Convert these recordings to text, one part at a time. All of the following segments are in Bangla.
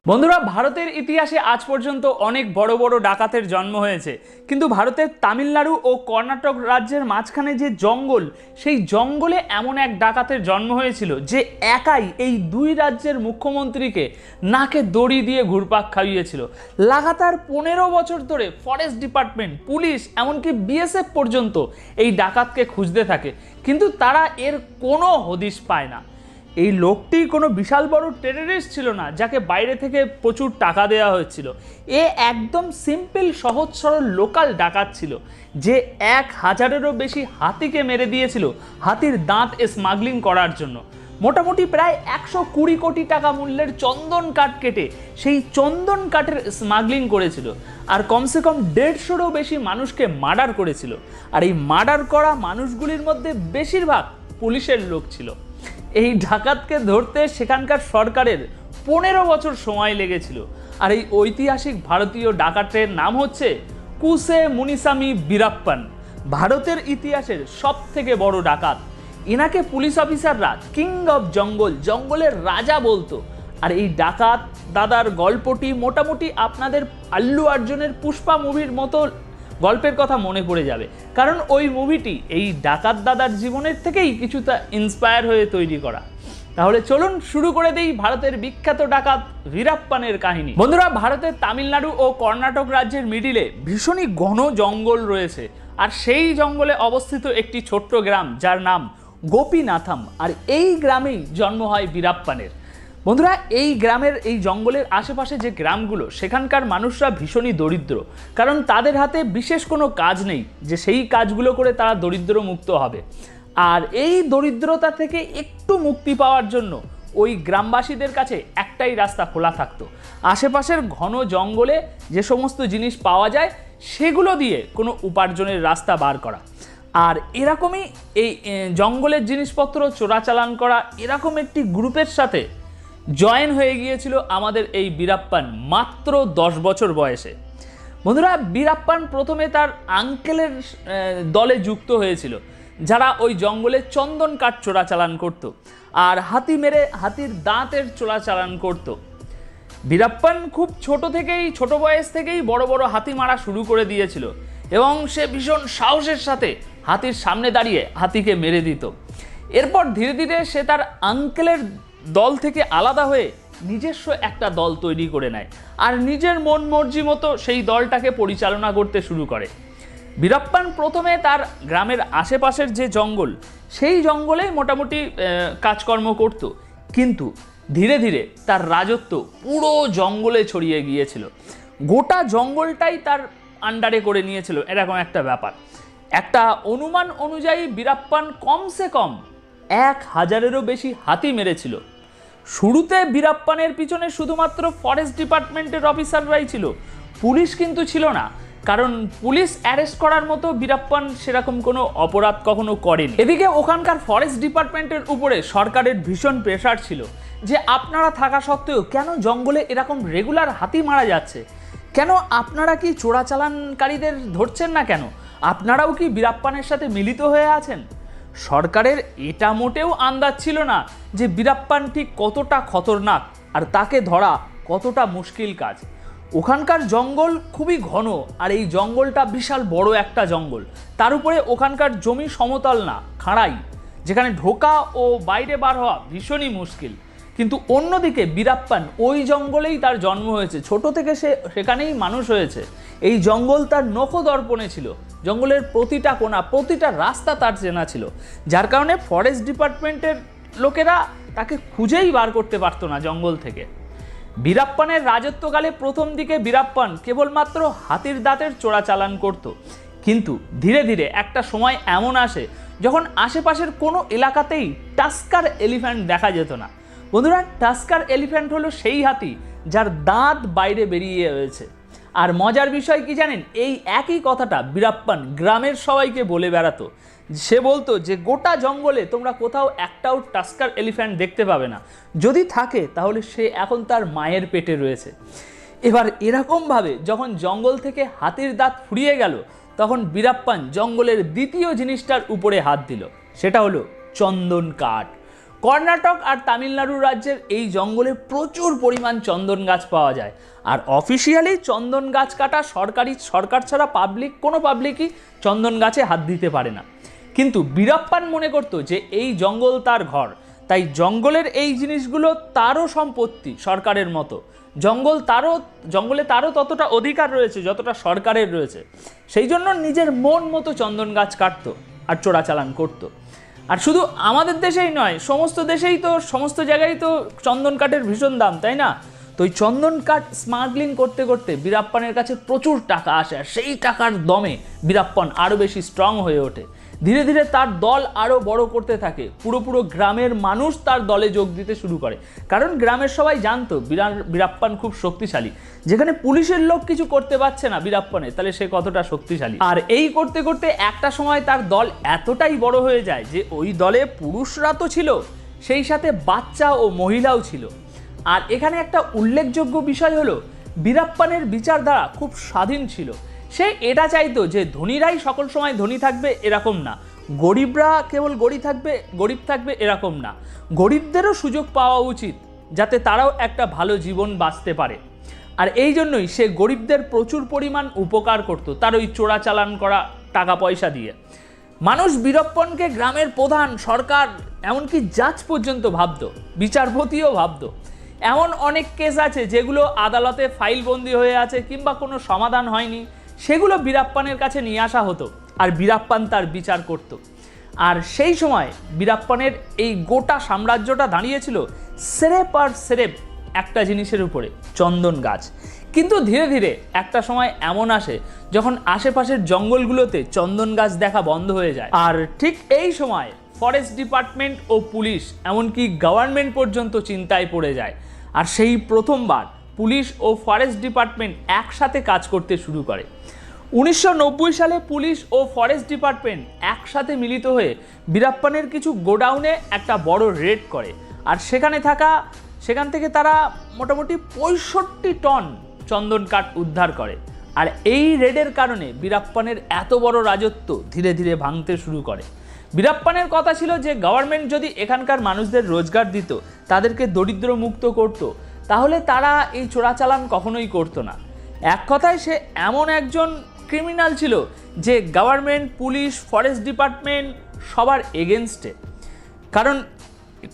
বন্ধুরা, ভারতের ইতিহাসে আজ পর্যন্ত অনেক বড় বড় ডাকাতের জন্ম হয়েছে, কিন্তু ভারতের তামিলনাড়ু ও কর্ণাটক রাজ্যের মাঝখানে যে জঙ্গল, সেই জঙ্গলে এমন এক ডাকাতের জন্ম হয়েছিল যে একাই এই দুই রাজ্যের মুখ্যমন্ত্রীকে নাকে দড়ি দিয়ে ঘুরপাক খাইয়েছিল। লাগাতার 15 বছর ধরে ফরেস্ট ডিপার্টমেন্ট, পুলিশ, এমনকি বিএসএফ পর্যন্ত এই ডাকাতকে খুঁজতে থাকে, কিন্তু তারা এর কোনো হদিশ পায় না। এই লোকটি কোনো বিশাল বড় টেররিস্ট ছিল না যাকে বাইরে থেকে প্রচুর টাকা দেওয়া হয়েছিল। এ একদম সিম্পল, সহজ সরল লোকাল ডাকাত ছিল যে 1000-এরও বেশি হাতিকে মেরে দিয়েছিল হাতির দাঁত স্মাগলিং করার জন্য। মোটামুটি প্রায় 120 কোটি টাকা মূল্যের চন্দন কাঠ কেটে সেই চন্দন কাঠের স্মাগলিং করেছিল, আর কমসে কম 150-রও বেশি মানুষকে মার্ডার করেছিল। আর এই মার্ডার করা মানুষগুলির মধ্যে বেশিরভাগ পুলিশের লোক ছিল। এই ডাকাতকে ধরতে সেখানকার সরকারের 15 বছর সময় লেগেছিল। আর এই ঐতিহাসিক ভারতীয় ডাকাতের নাম হচ্ছে কুসে মুনিসামি বীরাপ্পান, ভারতের ইতিহাসের সব থেকে বড় ডাকাত। এনাকে পুলিশ অফিসাররা কিং অফ জঙ্গল, জঙ্গলের রাজা বলতো। আর এই ডাকাত দাদার গল্পটি মোটামুটি আপনাদের আল্লু অর্জুনের পুষ্পা মুভির মতো গল্পের কথা মনে পড়ে যাবে, কারণ ওই মুভিটি এই ডাকাত দাদার জীবনের থেকেই কিছুটা ইন্সপায়ার হয়ে তৈরি করা। তাহলে চলুন শুরু করে দেই ভারতের বিখ্যাত ডাকাত বীরাপ্পানের কাহিনী। বন্ধুরা, ভারতের তামিলনাড়ু ও কর্ণাটক রাজ্যের মিডিলে ভীষণই ঘন জঙ্গল রয়েছে, আর সেই জঙ্গলে অবস্থিত একটি ছোট্ট গ্রাম যার নাম গোপীনাথম। আর এই গ্রামেই জন্ম হয় বীরাপ্পানের। বন্ধুরা, এই গ্রামের, এই জঙ্গলের আশেপাশে যে গ্রামগুলো, সেখানকার মানুষরা ভীষণই দরিদ্র, কারণ তাদের হাতে বিশেষ কোনো কাজ নেই যে সেই কাজগুলো করে তারা দরিদ্র মুক্ত হবে। আর এই দরিদ্রতা থেকে একটু মুক্তি পাওয়ার জন্য ওই গ্রামবাসীদের কাছে একটাই রাস্তা খোলা থাকতো, আশেপাশের ঘন জঙ্গলে যে সমস্ত জিনিস পাওয়া যায় সেগুলো দিয়ে কোনো উপার্জনের রাস্তা বার করা। আর এরকমই এই জঙ্গলের জিনিসপত্র চোরাচালান করা, এরকম একটি গ্রুপের সাথে জয়েন হয়ে গিয়েছিল আমাদের এই বীরাপ্পান মাত্র 10 বছর বয়সে। বন্ধুরা, বীরাপ্পান প্রথমে তার আঙ্কেলের দলে যুক্ত হয়েছিল, যারা ওই জঙ্গলে চন্দন কাঠ চোরাচালান করত আর হাতি মেরে হাতির দাঁতের চোরাচালান করত। বীরাপ্পান খুব ছোট বয়স থেকেই বড় বড় হাতি মারা শুরু করে দিয়েছিল, এবং সে ভীষণ সাহসের সাথে হাতির সামনে দাঁড়িয়ে হাতিকে মেরে দিত। এরপর ধীরে ধীরে সে তার আঙ্কেলের দল থেকে আলাদা হয়ে নিজস্ব একটা দল তৈরি করে নেয়, আর নিজের মন মর্জি মতো সেই দলটাকে পরিচালনা করতে শুরু করে। বীরাপ্পান প্রথমে তার গ্রামের আশেপাশের যে জঙ্গল, সেই জঙ্গলেই মোটামুটি কাজকর্ম করত, কিন্তু ধীরে ধীরে তার রাজত্ব পুরো জঙ্গলে ছড়িয়ে গিয়েছিল। গোটা জঙ্গলটাই তার আন্ডারে করে নিয়েছিল, এরকম একটা ব্যাপার। একটা অনুমান অনুযায়ী বীরাপ্পান কমসে কম 1000-এরও বেশি হাতি মেরেছিল। শুরুতে বীরাপ্পানের পিছনে শুধুমাত্র ফরেস্ট ডিপার্টমেন্টের অফিসাররাই ছিল, পুলিশ কিন্তু ছিল না, কারণ পুলিশ অ্যারেস্ট করার মতো বীরাপ্পান সেরকম কোনো অপরাধ কখনো করেনি। এদিকে ওখানকার ফরেস্ট ডিপার্টমেন্টের উপরে সরকারের ভীষণ প্রেশার ছিল যে আপনারা থাকা সত্ত্বেও কেন জঙ্গলে এরকম রেগুলার হাতি মারা যাচ্ছে, কেন আপনারা কি চোরাচালানকারীদের ধরছেন না, কেন আপনারাও কি বীরাপ্পানের সাথে মিলিত হয়ে আছেন? সরকারের এটা মোটেও আন্দাজ ছিল না যে বীরাপ্পান ঠিক কতটা খতরনাক আর তাকে ধরা কতটা মুশকিল কাজ। ওখানকার জঙ্গল খুবই ঘন, আর এই জঙ্গলটা বিশাল বড় একটা জঙ্গল, তার উপরে ওখানকার জমি সমতল না, খাড়াই, যেখানে ঢোকা ও বাইরে বার হওয়া ভীষণই মুশকিল। কিন্তু অন্যদিকে বীরাপ্পান ওই জঙ্গলেই তার জন্ম হয়েছে, ছোট থেকে সে সেখানেই মানুষ হয়েছে। এই জঙ্গল তার নখদর্পণে ছিল, জঙ্গলের প্রতিটা কোণা, প্রতিটা রাস্তা তার চেনা ছিল, যার কারণে ফরেস্ট ডিপার্টমেন্টের লোকেরা তাকে খুঁজেই বার করতে পারতো না জঙ্গল থেকে। বীরাপ্পানের রাজত্বকালে প্রথম দিকে বীরাপ্পান কেবলমাত্র হাতির দাঁতের চোরাচালান করত, কিন্তু ধীরে ধীরে একটা সময় এমন আসে যখন আশেপাশের কোনো এলাকাতেই টাস্কার এলিফ্যান্ট দেখা যেত না। বন্ধুরা, টাস্কার এলিফ্যান্ট হলো সেই হাতি যার দাঁত বাইরে বেরিয়ে রয়েছে। আর মজার বিষয় কি জানেন, এই একই কথাটা বীরাপ্পান গ্রামের সবাইকে বলে বেড়াতো। সে বলতো যে গোটা জঙ্গলে তোমরা কোথাও একটাও টাস্কার এলিফ্যান্ট দেখতে পাবে না, যদি থাকে তাহলে সে এখন তার মায়ের পেটে রয়েছে। এবার এরকমভাবে যখন জঙ্গল থেকে হাতির দাঁত ফুরিয়ে গেল, তখন বীরাপ্পান জঙ্গলের দ্বিতীয় জিনিসটার উপরে হাত দিল, সেটা হলো চন্দন কাঠ। কর্ণাটক আর তামিলনাড়ু রাজ্যের এই জঙ্গলে প্রচুর পরিমাণ চন্দন গাছ পাওয়া যায়। আর অফিসিয়ালি চন্দন গাছ কাটা সরকার ছাড়া কোনো পাবলিকই চন্দন গাছে হাত দিতে পারে না। কিন্তু বীরাপ্পান মনে করতো যে এই জঙ্গল তার ঘর, তাই জঙ্গলের এই জিনিসগুলো তারও সম্পত্তি সরকারের মতো। জঙ্গলে তারও ততটা অধিকার রয়েছে যতটা সরকারের রয়েছে। সেই জন্য নিজের মন মতো চন্দন গাছ কাটতো আর চোরাচালান করতো। আর শুধু আমাদের দেশেই নয়, সমস্ত দেশেই তো, সমস্ত জায়গায় তো চন্দন কাঠের ভীষণ দাম, তাই না? তো ওই চন্দন কাঠ স্মাগলিং করতে করতে বীরাপ্পানের কাছে প্রচুর টাকা আসে, আর সেই টাকার দমে বীরাপ্পান আরও বেশি স্ট্রং হয়ে ওঠে। ধীরে ধীরে তার দল আরও বড় করতে থাকে। পুরো গ্রামের মানুষ তার দলে যোগ দিতে শুরু করে, কারণ গ্রামের সবাই জানতো বীরাপ্পান খুব শক্তিশালী। যেখানে পুলিশের লোক কিছু করতে পারছে না বীরাপ্পানের, তাহলে সে কতটা শক্তিশালী। আর এই করতে করতে একটা সময় তার দল এতটাই বড় হয়ে যায় যে ওই দলে পুরুষরা তো ছিল, সেই সাথে বাচ্চা ও মহিলাও ছিল। আর এখানে একটা উল্লেখযোগ্য বিষয় হলো বীরাপ্পানের বিচারধারা খুব স্বাধীন ছিল। সে এটা চাইতো যে ধনীরাই সকল সময় ধনী থাকবে এরকম না, গরিবরা কেবল গরিব থাকবে এরকম না, গরিবদেরও সুযোগ পাওয়া উচিত যাতে তারাও একটা ভালো জীবন বাঁচতে পারে। আর এই জন্যই সে গরিবদের প্রচুর পরিমাণ উপকার করত তার ওই চোরাচালান করা টাকা পয়সা দিয়ে। মানুষ বীরাপ্পানকে গ্রামের প্রধান, সরকার, এমনকি জাজ পর্যন্ত ভাবত, বিচারপতিও ভাবত। এমন অনেক কেস আছে যেগুলো আদালতে ফাইলবন্দি হয়ে আছে কিংবা কোনো সমাধান হয়নি, সেগুলো বীরাপ্পানের কাছে নিয়ে আসা হতো আর বীরাপ্পান তার বিচার করত। আর সেই সময় বীরাপ্পানের এই গোটা সাম্রাজ্যটা দাঁড়িয়েছিল সেরেপ আর সেরেপ একটা জিনিসের উপরে, চন্দন গাছ। কিন্তু ধীরে ধীরে একটা সময় এমন আসে যখন আশেপাশের জঙ্গলগুলোতে চন্দন গাছ দেখা বন্ধ হয়ে যায়। আর ঠিক এই সময় ফরেস্ট ডিপার্টমেন্ট ও পুলিশ, এমনকি গভর্নমেন্ট পর্যন্ত চিন্তায় পড়ে যায়। আর সেই প্রথমবার পুলিশ ও ফরেস্ট ডিপার্টমেন্ট একসাথে কাজ করতে শুরু করে। 1990 সালে পুলিশ ও ফরেস্ট ডিপার্টমেন্ট একসাথে মিলিত হয়ে বীরাপ্পানের কিছু গোডাউনে একটা বড় রেড করে। আর সেখান থেকে তারা মোটামুটি 65 টন চন্দন কাঠ উদ্ধার করে। আর এই রেডের কারণে বীরাপ্পানের এত বড় রাজত্ব ধীরে ধীরে ভাঙতে শুরু করে। বীরাপ্পানের কথা ছিল যে গভর্নমেন্ট যদি এখানকার মানুষদের রোজগার দিত, তাদেরকে দরিদ্র মুক্ত করত, তাহলে তারা এই চোরাচালান কখনোই করতো না। এক কথায় সে এমন একজন ক্রিমিনাল ছিল যে গভর্নমেন্ট, পুলিশ, ফরেস্ট ডিপার্টমেন্ট সবার এগেনস্টে। কারণ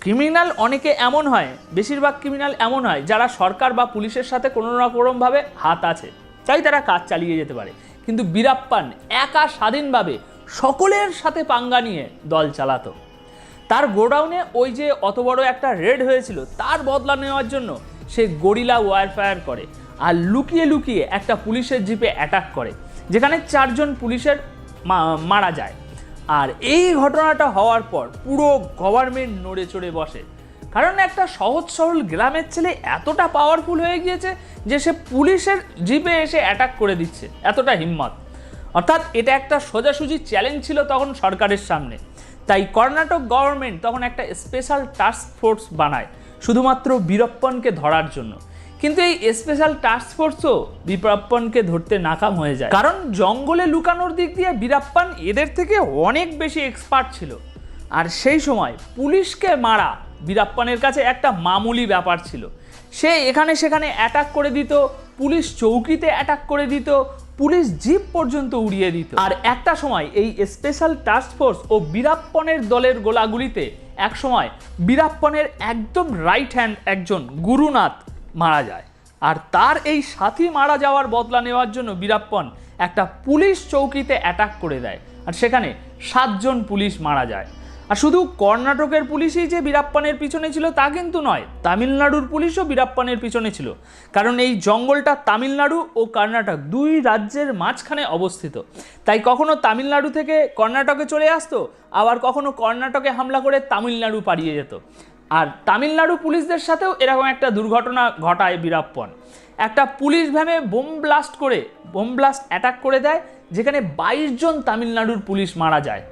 ক্রিমিনাল অনেকে এমন হয়, বেশিরভাগ ক্রিমিনাল এমন হয় যারা সরকার বা পুলিশের সাথে কোনো না কোনোভাবে হাত আছে, তাই তারা কাজ চালিয়ে যেতে পারে। কিন্তু বীরাপ্পান একা স্বাধীনভাবে সকলের সাথে পাঙ্গা নিয়ে দল চালাতো। তার গোডাউনে ওই যে অত বড় একটা রেড হয়েছিল, তার বদলা নেওয়ার জন্য সে গরিলা ওয়ারফেয়ার করে আর লুকিয়ে লুকিয়ে একটা পুলিশের জিপে অ্যাটাক করে, যেখানে 4 জন পুলিশের মারা যায়। আর এই ঘটনাটা হওয়ার পর পুরো গভর্নমেন্ট নড়ে চড়ে বসে, কারণ একটা সহজ সরল গ্রামের ছেলে এতটা পাওয়ারফুল হয়ে গিয়েছে যে সে পুলিশের জিপে এসে অ্যাটাক করে দিচ্ছে, এতটা হিম্মত। অর্থাৎ এটা একটা সোজাসুজি চ্যালেঞ্জ ছিল তখন সরকারের সামনে। তাই কর্ণাটক গভর্নমেন্ট তখন একটা স্পেশাল টাস্ক ফোর্স বানায় শুধুমাত্র বীরাপ্পানকে ধরার জন্য। কিন্তু এই স্পেশাল টাস্ক ফোর্সও বীরাপ্পানকে ধরতে নাকাম হয়ে যায়, কারণ জঙ্গলে লুকানোর দিক দিয়ে বীরাপ্পান এদের থেকে অনেক বেশি এক্সপার্ট ছিল। আর সেই সময় পুলিশকে মারা বীরাপ্পানের কাছে একটা মামুলি ব্যাপার ছিল। সে এখানে সেখানে অ্যাটাক করে দিত, পুলিশ চৌকিতে অ্যাটাক করে দিত, পুলিশ জিপ পর্যন্ত উড়িয়ে দিত। আর একটা সময় এই স্পেশাল টাস্ক ফোর্স ও বীরাপ্পানের দলের গোলাগুলিতে এক সময় বীরাপ্পানের একদম রাইট হ্যান্ড একজন গুরুনাথ মারা যায়। আর তার এই সাথী মারা যাওয়ার বদলা নেওয়ার জন্য বীরাপ্পান একটা পুলিশ চৌকিতে অ্যাটাক করে দেয়, আর সেখানে 7 জন পুলিশ মারা যায়। আর শুধু কর্ণাটকের পুলিশই যে বীরাপ্পানের পিছনে ছিল তা কিন্তু নয়, তামিলনাড়ুর পুলিশও বীরাপ্পানের পিছনে ছিল। কারণ এই জঙ্গলটা তামিলনাড়ু ও কর্ণাটক 2 রাজ্যের মাঝখানে অবস্থিত। তাই কখনো তামিলনাড়ু থেকে কর্ণাটকে চলে আসতো, আবার কখনো কর্ণাটকে হামলা করে তামিলনাড়ু পালিয়ে যেত। আর তামিলনাড়ু পুলিশদের সাথেও এরকম একটা দুর্ঘটনা ঘটায় বীরাপ্পান। একটা পুলিশ ভ্যানে বোম ব্লাস্ট অ্যাটাক করে দেয়, যেখানে 22 জন তামিলনাড়ুর পুলিশ মারা যায়।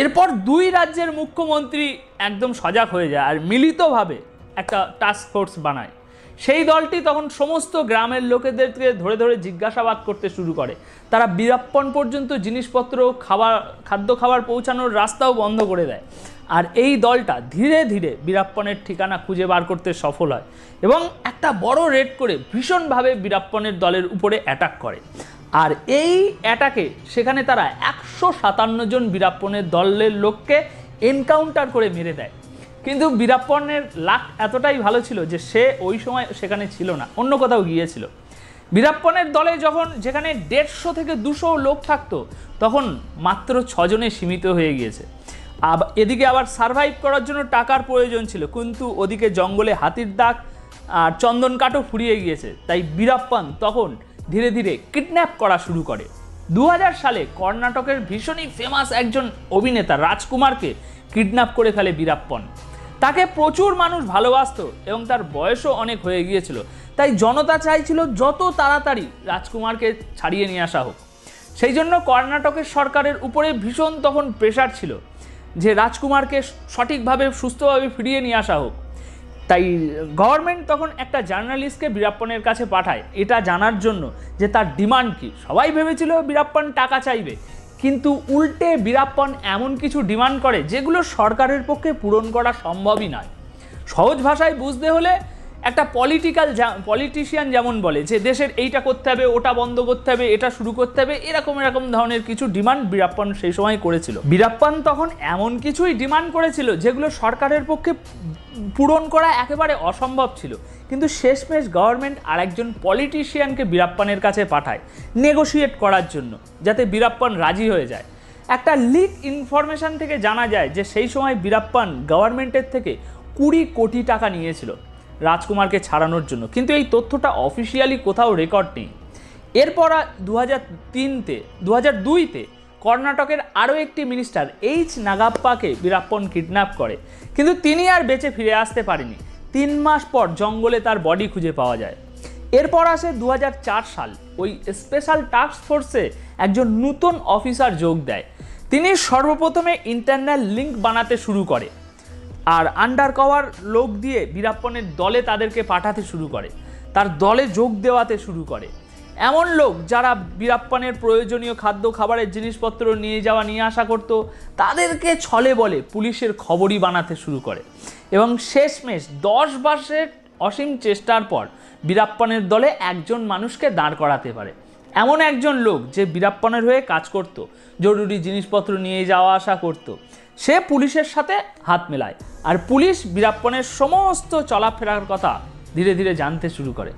এরপর 2 রাজ্যের মুখ্যমন্ত্রী একদম সজাগ হয়ে যায় আর মিলিতভাবে একটা টাস্ক ফোর্স বানায়। সেই দলটি তখন সমস্ত গ্রামের লোকেদেরকে ধরে ধরে জিজ্ঞাসাবাদ করতে শুরু করে। তারা বীরাপ্পান পর্যন্ত জিনিসপত্র, খাদ্য খাবার পৌঁছানোর রাস্তাও বন্ধ করে দেয়। আর এই দলটা ধীরে ধীরে বীরাপ্পনের ঠিকানা খুঁজে বার করতে সফল হয় এবং একটা বড় রেড করে ভীষণভাবে বীরাপ্পনের দলের উপরে অ্যাটাক করে। আর এই অ্যাটাকে সেখানে তারা 157 জন বীরাপ্পনের দলের লোককে এনকাউন্টার করে মেরে দেয়। কিন্তু বীরাপ্পনের লাক এতটাই ভালো ছিল যে সে ওই সময় সেখানে ছিল না, অন্য কোথাও গিয়েছিল। বীরাপ্পনের দলে যখন যেখানে 150 থেকে 200 লোক থাকতো তখন মাত্র 6 জনে সীমিত হয়ে গিয়েছে। এদিকে আবার সারভাইভ করার জন্য টাকার প্রয়োজন ছিল, কিন্তু ওদিকে জঙ্গলে হাতির দাগ আর চন্দন কাঠও ফুরিয়ে গিয়েছে। তাই বীরাপ্পন তখন ধীরে ধীরে কিডন্যাপ করা শুরু করে। 2000 সালে কর্ণাটকের ভীষণই ফেমাস একজন অভিনেতা রাজকুমারকে কিডন্যাপ করে ফেলে বীরাপ্পন। তাকে প্রচুর মানুষ ভালোবাসতো এবং তার বয়সও অনেক হয়ে গিয়েছিল, তাই জনতা চাইছিল যত তাড়াতাড়ি রাজকুমারকে ছাড়িয়ে নিয়ে আসা হোক। সেই জন্য কর্ণাটকের সরকারের উপরে ভীষণ তখন প্রেশার ছিল যে রাজকুমারকে সঠিকভাবে সুস্থভাবে ফিরিয়ে নিয়ে আসা হোক। তাই গভর্নমেন্ট তখন একটা জার্নালিস্টকে বীরাপ্পনের কাছে পাঠায় এটা জানার জন্য যে তার ডিমান্ড কী। সবাই ভেবেছিল বীরাপ্পন টাকা চাইবে, কিন্তু উল্টে বীরাপ্পন এমন কিছু ডিমান্ড করে যেগুলো সরকারের পক্ষে পূরণ করা সম্ভবই নয়। সহজ ভাষায় বুঝতে হলে একটা পলিটিশিয়ান যেমন বলে যে দেশের এইটা করতে হবে, ওটা বন্ধ করতে হবে, এটা শুরু করতে হবে, এরকম ধরনের কিছু ডিমান্ড বীরাপ্পন সেই সময় করেছিল। বীরাপ্পন তখন এমন কিছুই ডিমান্ড করেছিল যেগুলো সরকারের পক্ষে পূরণ করা একেবারে অসম্ভব ছিল। কিন্তু শেষমেশ গভর্নমেন্ট আরেকজন পলিটিশিয়ানকে বীরাপ্পনের কাছে পাঠায় নেগোশিয়েট করার জন্য, যাতে বীরাপ্পন রাজি হয়ে যায়। একটা লিক ইনফরমেশন থেকে জানা যায় যে সেই সময় বীরাপ্পন গভর্নমেন্টের থেকে 20 কোটি টাকা নিয়েছিল রাজকুমারকে ছাড়ানোর জন্য, কিন্তু এই তথ্যটা অফিসিয়ালি কোথাও রেকর্ড নেই। এরপর 2002তে কর্ণাটকের আরও একটি মিনিস্টার এইচ নাগাপ্পাকে বীরাপ্পন কিডন্যাপ করে, কিন্তু তিনি আর বেঁচে ফিরে আসতে পারেনি। 3 মাস পর জঙ্গলে তার বডি খুঁজে পাওয়া যায়। এরপর আসে 2004 সাল। ওই স্পেশাল টাস্ক ফোর্সে একজন নতুন অফিসার যোগ দেয়। তিনি সর্বপ্রথমে ইন্টারনাল লিঙ্ক বানাতে শুরু করে আর আন্ডার কভার লোক দিয়ে বীরাপ্পনের দলে তাদেরকে পাঠাতে শুরু করে, তার দলে যোগ দেওয়াতে শুরু করে। এমন লোক যারা বীরাপ্পনের প্রয়োজনীয় খাদ্য খাবারের জিনিসপত্র নিয়ে আসা করতো, তাদেরকে ছলে বলে পুলিশের খবরই বানাতে শুরু করে এবং শেষমেশ 10 মাসের অসীম চেষ্টার পর বীরাপ্পনের দলে একজন মানুষকে দাঁড় করাতে পারে। এমন একজন লোক যে বীরাপ্পনের হয়ে কাজ করত, জরুরি জিনিসপত্র নিয়ে যাওয়া আসা করত। সে পুলিশের সাথে হাত মেলায় আর পুলিশ বীরাপ্পনের সমস্ত চলাফেরার কথা ধীরে ধীরে জানতে শুরু করে।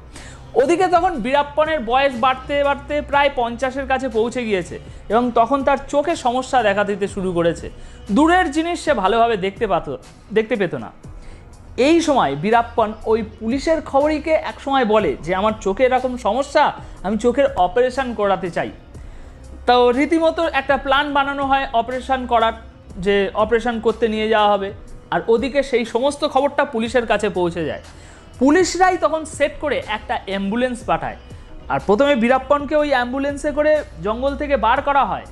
ওদিকে তখন বীরাপ্পনের বয়স বাড়তে বাড়তে প্রায় 50-এর কাছে পৌঁছে গিয়েছে এবং তখন তার চোখে সমস্যা দেখা দিতে শুরু করেছে। দূরের জিনিস সে ভালোভাবে দেখতে পেত না। এই সময় বীরাপ্পন ওই পুলিশের খবরীকে একসময় বলে যে আমার চোখে এরকম সমস্যা, আমি চোখের অপারেশন করাতে চাই। তো রীতিমতো একটা প্ল্যান বানানো হয় অপারেশন করার, যে অপারেশন করতে নিয়ে যাওয়া হবে। আর ওদিকে সেই সমস্ত খবরটা পুলিশের কাছে পৌঁছে যায়। পুলিশরাই তখন সেট করে একটা অ্যাম্বুলেন্স পাঠায় আর প্রথমে বীরাপ্পনকে ওই অ্যাম্বুলেন্সে করে জঙ্গল থেকে বার করা হয়,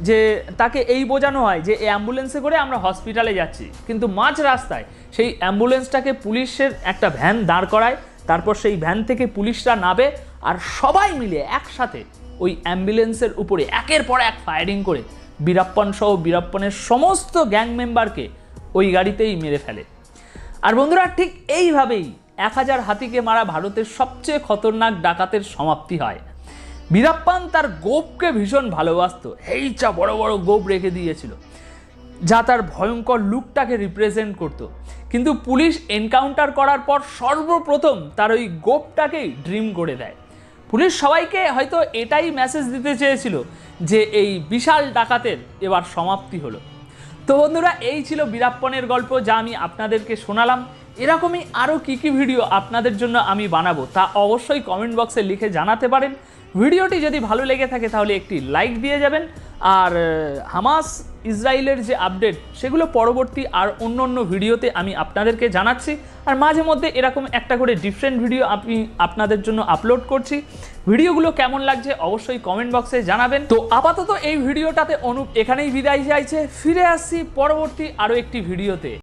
যে তাকে এই বোঝানো হয় যে এই অ্যাম্বুলেন্সে করে আমরা হসপিটালে যাচ্ছি। কিন্তু মাঝ রাস্তায় সেই অ্যাম্বুলেন্সটাকে পুলিশের একটা ভ্যান দাঁড় করায়, তারপর সেই ভ্যান থেকে পুলিশরা নামে আর সবাই মিলে একসাথে ওই অ্যাম্বুলেন্সের উপরে একের পর এক ফায়ারিং করে বীরাপ্পন সহ বীরাপ্পনের সমস্ত গ্যাং মেম্বারকে ওই গাড়িতেই মেরে ফেলে। আর বন্ধুরা, ঠিক এইভাবেই 1000 হাতিকে মারা ভারতের সবচেয়ে খতরনাক ডাকাতের সমাপ্তি হয়। বীরাপ্পন তার গোপকে ভীষণ ভালোবাসতো, এইচা বড় বড় গোপ রেখে দিয়েছিল যা তার ভয়ঙ্কর লুকটাকে রিপ্রেজেন্ট করত। কিন্তু পুলিশ এনকাউন্টার করার পর সর্বপ্রথম তার ওই গোপটাকেই ড্রিম করে দেয়। পুলিশ সবাইকে হয়তো এটাই মেসেজ দিতে চেয়েছিল যে এই বিশাল ডাকাতের এবার সমাপ্তি হলো। তো বন্ধুরা, এই ছিল বীরাপ্পনের গল্প যা আমি আপনাদেরকে শোনালাম। এরকমই আরও কী কী ভিডিও আপনাদের জন্য আমি বানাবো তা অবশ্যই কমেন্ট বক্সে লিখে জানাতে পারেন। ভিডিওটি যদি ভালো লেগে থাকে তাহলে একটি লাইক দিয়ে যাবেন। আর হামাস ইসরায়েলের যে আপডেট সেগুলো পরবর্তী আর অন্য ভিডিওতে আমি আপনাদেরকে জানাচ্ছি। আর মাঝে মধ্যে এরকম একটা করে ডিফারেন্ট ভিডিও আমি আপনাদের জন্য আপলোড করছি। ভিডিওগুলো কেমন লাগছে অবশ্যই কমেন্ট বক্সে জানাবেন। তো আপাতত এই ভিডিওটাতে অনুপ এখানেই বিদায় চাইছে। ফিরে আসছি পরবর্তী আরও একটি ভিডিওতে।